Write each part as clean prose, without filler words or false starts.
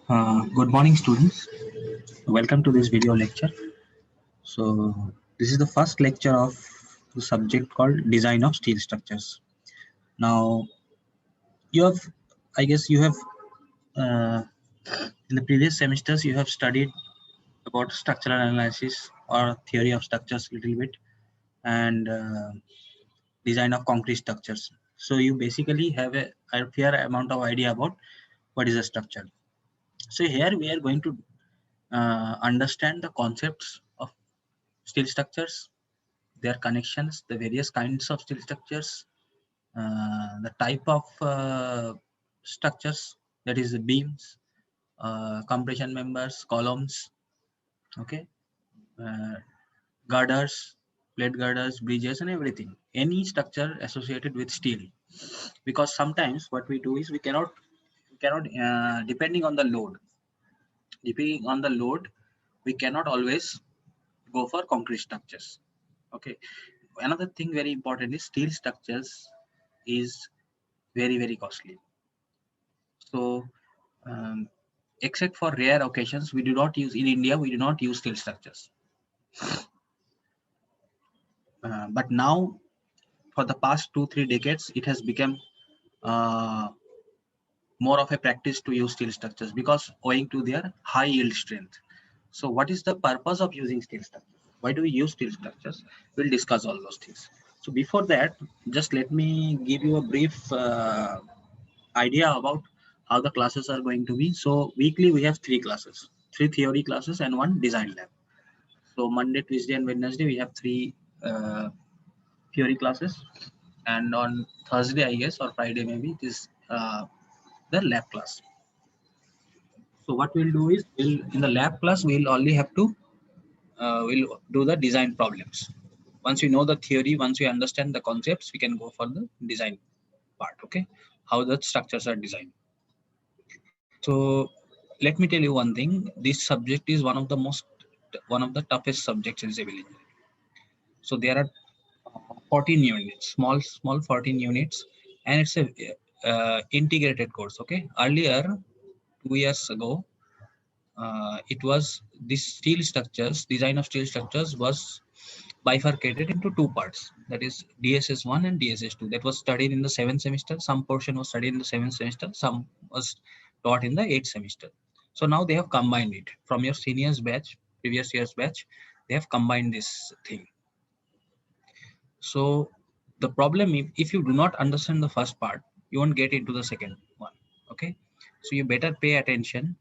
Good morning, students. Welcome to this video lecture. So, this is the first lecture of the subject called Design of Steel Structures. Now, you have, I guess, you have uh, in the previous semesters you have studied about structural analysis or theory of structures a little bit, and design of concrete structures. So, you basically have a fair amount of idea about what is a structure. So, here we are going to understand the concepts of steel structures, their connections, the various kinds of steel structures, the type of structures, that is the beams, compression members, columns, okay, uh, girders, plate girders, bridges, and everything. Any structure associated with steel, because sometimes what we do is we cannot depending on the load. Depending on the load, we cannot always go for concrete structures. Okay. Another thing very important is steel structures is very costly. So um, except for rare occasions, we do not use in India. We do not use steel structures. But now, for the past 2-3 decades, it has become uh, more of a practice to use steel structures because owing to their high yield strength. So, what is the purpose of using steel structures? Why do we use steel structures? We'll discuss all those things. So, before that, just let me give you a brief idea about how the classes are going to be. So weekly we have three classes, three theory classes and one design lab. So Monday, Tuesday, and Wednesday we have three theory classes, and on Thursday, I guess, or Friday maybe, it is the lab class. So what we'll do is, we'll in the lab class we'll only have to we'll do the design problems. Once we know the theory, once we understand the concepts, we can go for the design part. Okay, how the structures are designed. So let me tell you one thing. This subject is one of the toughest subjects in civil engineering. So there are 14 units, small 14 units, and it's a integrated course. Okay. Earlier, 2 years ago, it was this steel structures, design of steel structures was bifurcated into two parts. That is DSS 1 and DSS 2. That was studied in the seventh semester. Some portion was studied in the seventh semester. Some was taught in the eighth semester. So now they have combined it from your seniors batch, previous year's batch. They have combined this thing. So the problem, if you do not understand the first part, you won't get into the second one. Okay. So you better pay attention.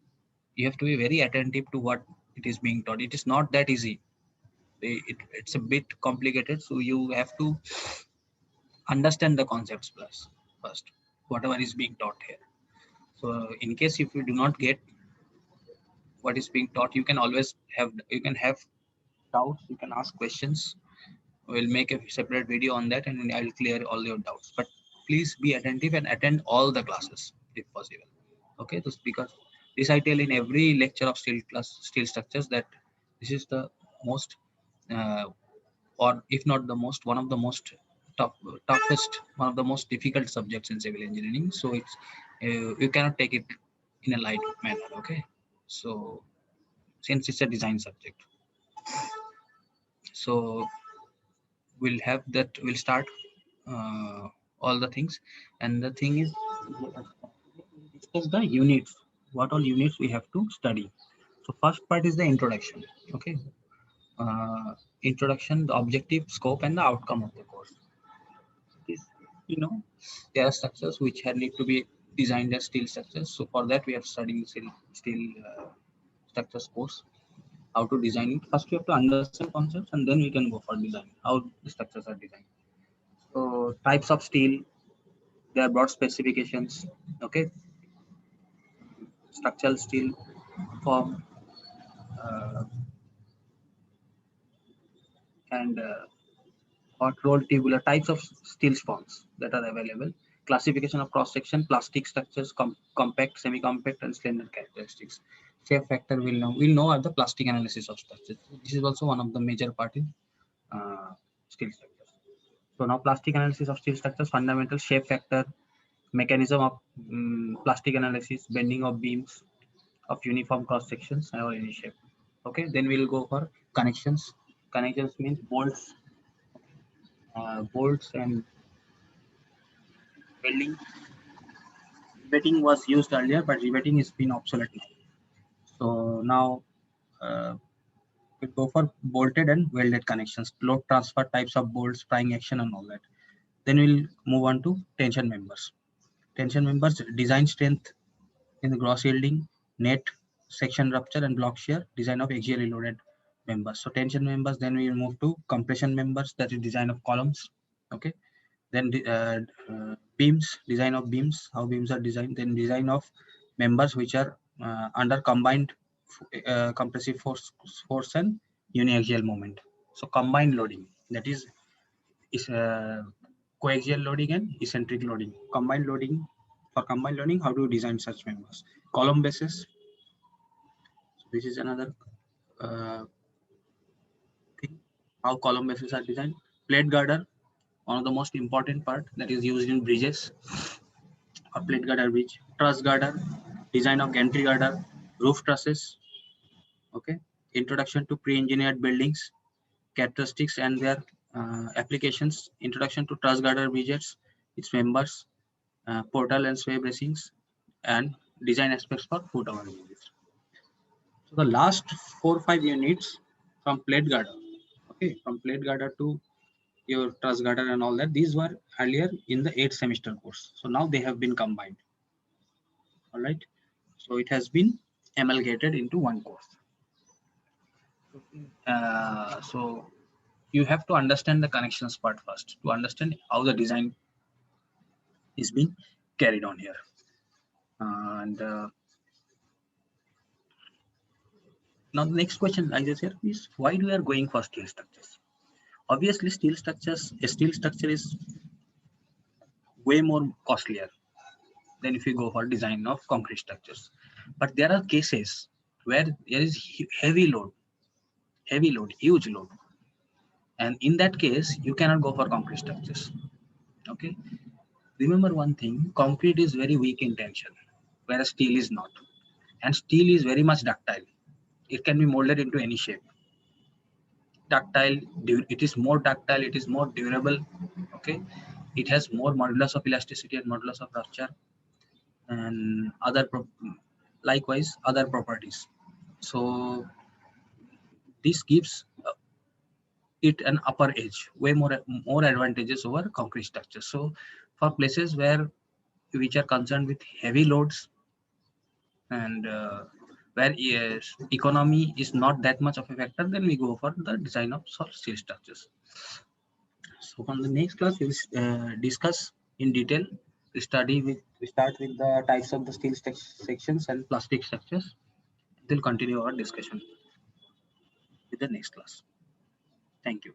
You have to be very attentive to what it is being taught. It is not that easy. It's a bit complicated. So you have to understand the concepts plus first, whatever is being taught here. So in case if you do not get what is being taught, you can have doubts, you can ask questions. We'll make a separate video on that and I'll clear all your doubts. But please be attentive and attend all the classes if possible. Okay, just because this I tell in every lecture of steel structures that this is the most uh, or if not the most, one of the most toughest, one of the most difficult subjects in civil engineering. So it's you cannot take it in a light manner. Okay, so since it's a design subject, so we'll have that. We'll start all the things, and the thing is, discuss the units. What all units we have to study. So first part is the introduction. Okay, introduction, the objective, scope, and the outcome of the course. Is, there are structures which need to be designed as steel structures. So for that we are studying steel structures course, how to design it. First we have to understand concepts and then we can go for design, how the structures are designed. So types of steel, their broad specifications. Okay, structural steel form, uh, and hot roll tubular, types of steel forms that are available, classification of cross section, plastic structures, compact, semi compact, and slender characteristics. Shape factor we'll know are the plastic analysis of structures. This is also one of the major part in steel structures. So now plastic analysis of steel structures, fundamental, shape factor, mechanism of plastic analysis, bending of beams, of uniform cross sections or any shape. Okay, then we'll go for connections. Connections means bolts, bolts and welding. Riveting was used earlier, but riveting has been obsolete now. So now we go for bolted and welded connections, load transfer types of bolts, prying action, and all that. Then we'll move on to tension members. Tension members, design strength in the gross yielding, net, section rupture, and block shear, design of axially loaded members. So tension members, then we will move to compression members, that is design of columns. Okay. Then beams, design of beams, how beams are designed. Then design of members which are under combined compressive force and uniaxial moment. So combined loading, that is coaxial loading and eccentric loading. Combined loading, for combined loading, how do you design such members? Column bases. So this is another thing, how column bases are designed. Plate girder, one of the most important part that is used in bridges. A plate girder bridge. Truss girder, design of gantry girder, roof trusses. Okay. Introduction to pre-engineered buildings, characteristics and their applications. Introduction to truss girder bridges, its members, portal and sway bracings, and design aspects for foot over bridges. So the last 4 or 5 units from plate girder, okay, from plate girder to your truss girder and all that, these were earlier in the 8th semester course. So now they have been combined. All right. So it has been amalgamated into one course. So you have to understand the connections part first to understand how the design is being carried on here. And now the next question I just here is, why do we are going for steel structures? Obviously, steel structure is way more costlier than if you go for design of concrete structures. But there are cases where there is heavy load, huge load. And in that case, you cannot go for concrete structures. Okay. Remember one thing, concrete is very weak in tension, whereas steel is not. And steel is very much ductile. It can be molded into any shape. Ductile, it is more ductile, it is more durable. Okay. It has more modulus of elasticity and modulus of rupture and likewise other properties. So this gives it an upper edge, way more advantages over concrete structures. So for places which are concerned with heavy loads and where economy is not that much of a factor, then we go for the design of steel structures. So on the next class, we'll discuss in detail. We start with the types of the steel sections and plastic structures. We'll continue our discussion with the next class. Thank you.